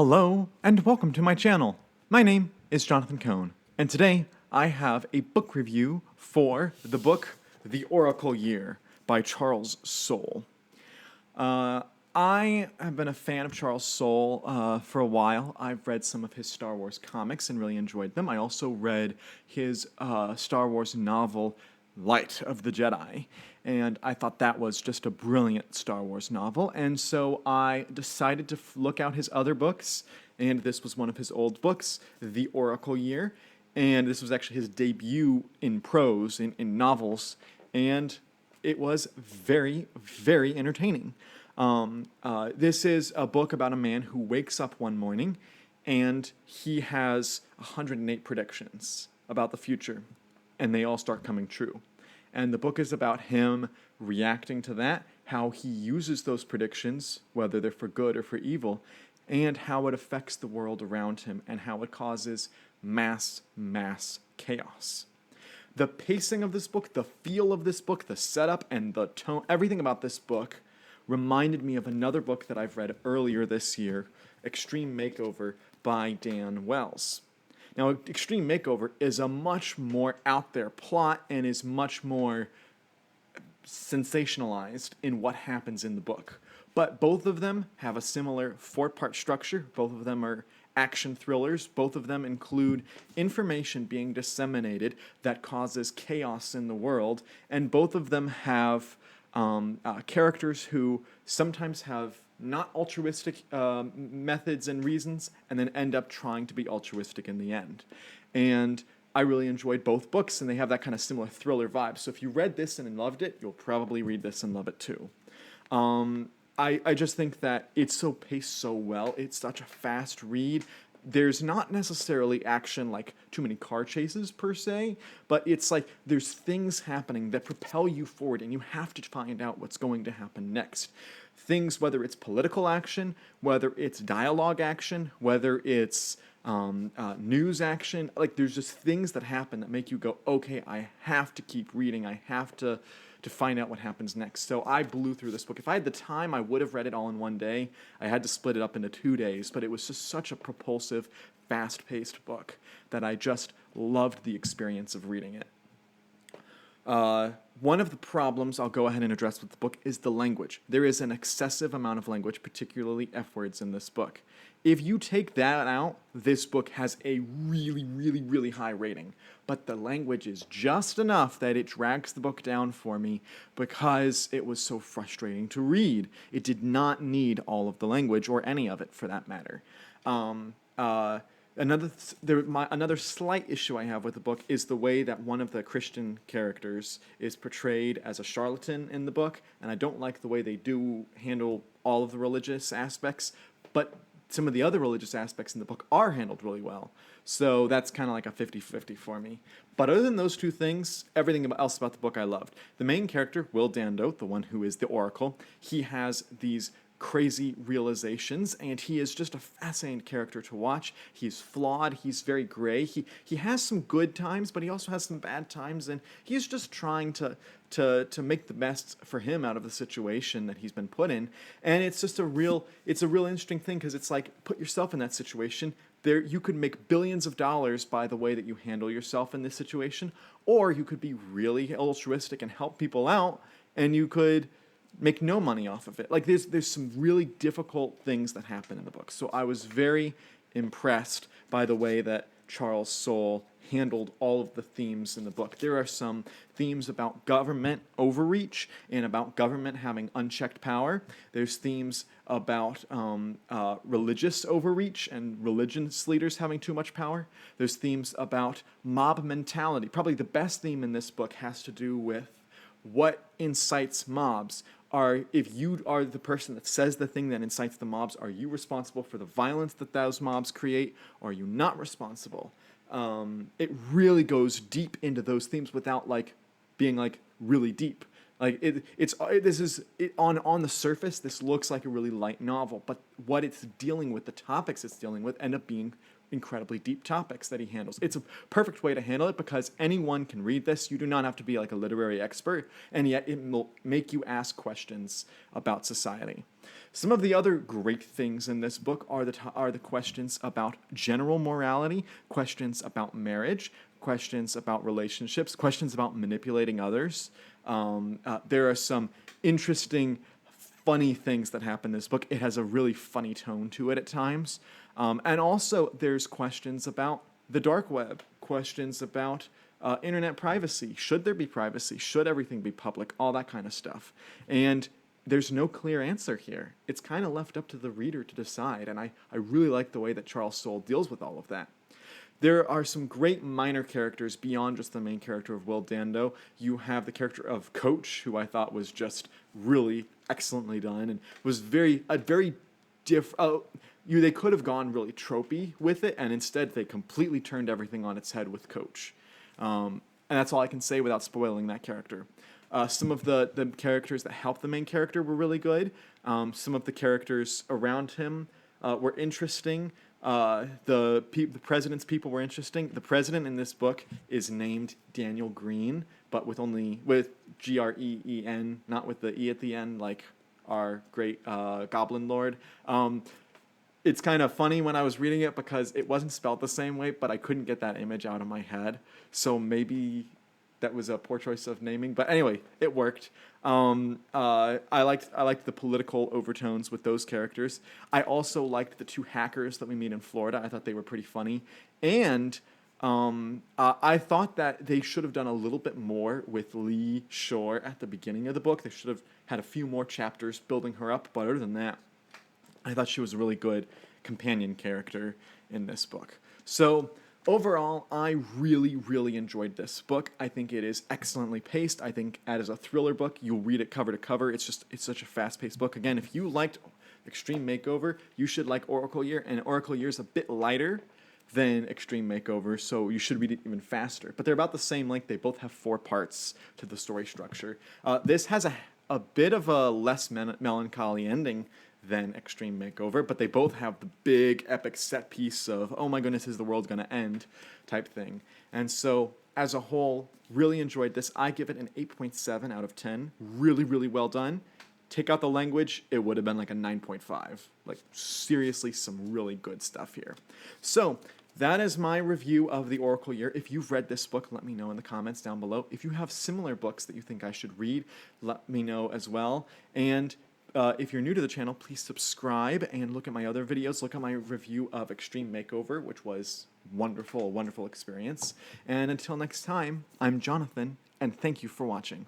Hello, and welcome to my channel. My name is Jonathan Cohn, and today I have a book review for the book The Oracle Year by Charles Soule. I have been a fan of Charles Soule for a while. I've read some of his Star Wars comics and really enjoyed them. I also read his Star Wars novel, Light of the Jedi, and I thought that was just a brilliant Star Wars novel, and so I decided to look out his other books, and this was one of his old books, The Oracle Year, and this was actually his debut in prose, in novels, and it was very, very entertaining. This is a book about a man who wakes up one morning, and he has 108 predictions about the future, and they all start coming true. And the book is about him reacting to that, how he uses those predictions, whether they're for good or for evil, and how it affects the world around him, and how it causes mass chaos. The pacing of this book, the feel of this book, the setup, and the tone, everything about this book reminded me of another book that I've read earlier this year, Extreme Makeover by Dan Wells. Now, Extreme Makeover is a much more out there plot and is much more sensationalized in what happens in the book. But both of them have a similar four-part structure. Both of them are action thrillers. Both of them include information being disseminated that causes chaos in the world. And both of them have characters who sometimes have not altruistic methods and reasons, and then end up trying to be altruistic in the end. And I really enjoyed both books, and they have that kind of similar thriller vibe. So if you read this and loved it, you'll probably read this and love it too. I just think that it's so paced so well. It's such a fast read. There's not necessarily action like too many car chases per se, but it's like there's things happening that propel you forward, and you have to find out what's going to happen next. Things, whether it's political action, whether it's dialogue action, whether it's news action, like there's just things that happen that make you go, okay, I have to keep reading. I have to find out what happens next. So I blew through this book. If I had the time, I would have read it all in one day. I had to split it up into 2 days, but it was just such a propulsive, fast-paced book that I just loved the experience of reading it. One of the problems I'll go ahead and address with the book is the language. There is an excessive amount of language, particularly F words in this book. If you take that out, this book has a really, really, really high rating. But the language is just enough that it drags the book down for me because it was so frustrating to read. It did not need all of the language, or any of it for that matter. Another slight issue I have with the book is the way that one of the Christian characters is portrayed as a charlatan in the book, and I don't like the way they do handle all of the religious aspects, but some of the other religious aspects in the book are handled really well. So that's kind of like a 50-50 for me. But other than those two things, everything else about the book I loved. The main character, Will Dando, the one who is the Oracle, he has these crazy realizations, and he is just a fascinating character to watch. He's flawed, he's very gray, he has some good times, but he also has some bad times, and he's just trying to make the best for him out of the situation that he's been put in. And it's just a real interesting thing, because it's like, put yourself in that situation. You could make billions of dollars by the way that you handle yourself in this situation, or you could be really altruistic and help people out, and you could make no money off of it. Like there's some really difficult things that happen in the book. So I was very impressed by the way that Charles Soule handled all of the themes in the book. There are some themes about government overreach and about government having unchecked power. There's themes about religious overreach and religious leaders having too much power. There's themes about mob mentality. Probably the best theme in this book has to do with what incites mobs. If you are the person that says the thing that incites the mobs, are you responsible for the violence that those mobs create, or are you not responsible? It really goes deep into those themes without being really deep. On the surface, this looks like a really light novel, but what it's dealing with, the topics it's dealing with, end up being incredibly deep topics that he handles. It's a perfect way to handle it because anyone can read this. You do not have to be like a literary expert, and yet it will make you ask questions about society. Some of the other great things in this book are the questions about general morality, questions about marriage, questions about relationships, questions about manipulating others. There are some interesting, funny things that happen in this book. It has a really funny tone to it at times. And also, there's questions about the dark web, questions about internet privacy. Should there be privacy? Should everything be public? All that kind of stuff. And there's no clear answer here. It's kind of left up to the reader to decide, and I really like the way that Charles Soule deals with all of that. There are some great minor characters beyond just the main character of Will Dando. You have the character of Coach, who I thought was just really excellently done and was very different. They could have gone really tropey with it, and instead they completely turned everything on its head with Coach. And that's all I can say without spoiling that character. Some of the characters that helped the main character were really good. Some of the characters around him were interesting. The president's people were interesting. The president in this book is named Daniel Green, but with Green, not with the E at the end, like our great Goblin Lord. It's kind of funny when I was reading it because it wasn't spelled the same way, but I couldn't get that image out of my head. So maybe that was a poor choice of naming, but anyway, it worked. I liked the political overtones with those characters. I also liked the two hackers that we meet in Florida. I thought they were pretty funny, and I thought that they should have done a little bit more with Lee Shore at the beginning of the book. They should have had a few more chapters building her up, but other than that, I thought she was a really good companion character in this book. So overall, I really, really enjoyed this book. I think it is excellently paced. I think as a thriller book, you'll read it cover to cover. It's such a fast-paced book. Again, if you liked Extreme Makeover, you should like Oracle Year, and Oracle Year is a bit lighter than Extreme Makeover, so you should read it even faster. But they're about the same length. They both have 4 parts to the story structure. This has a bit of a less melancholy ending than Extreme Makeover, but they both have the big epic set piece of, oh my goodness, is the world going to end type thing. And so, as a whole, really enjoyed this. I give it an 8.7 out of 10. Really, really well done. Take out the language, it would have been like a 9.5. Like, seriously, some really good stuff here. So, that is my review of The Oracle Year. If you've read this book, let me know in the comments down below. If you have similar books that you think I should read, let me know as well. And if you're new to the channel, please subscribe and look at my other videos. Look at my review of Extreme Makeover, which was wonderful, a wonderful experience. And until next time, I'm Jonathan, and thank you for watching.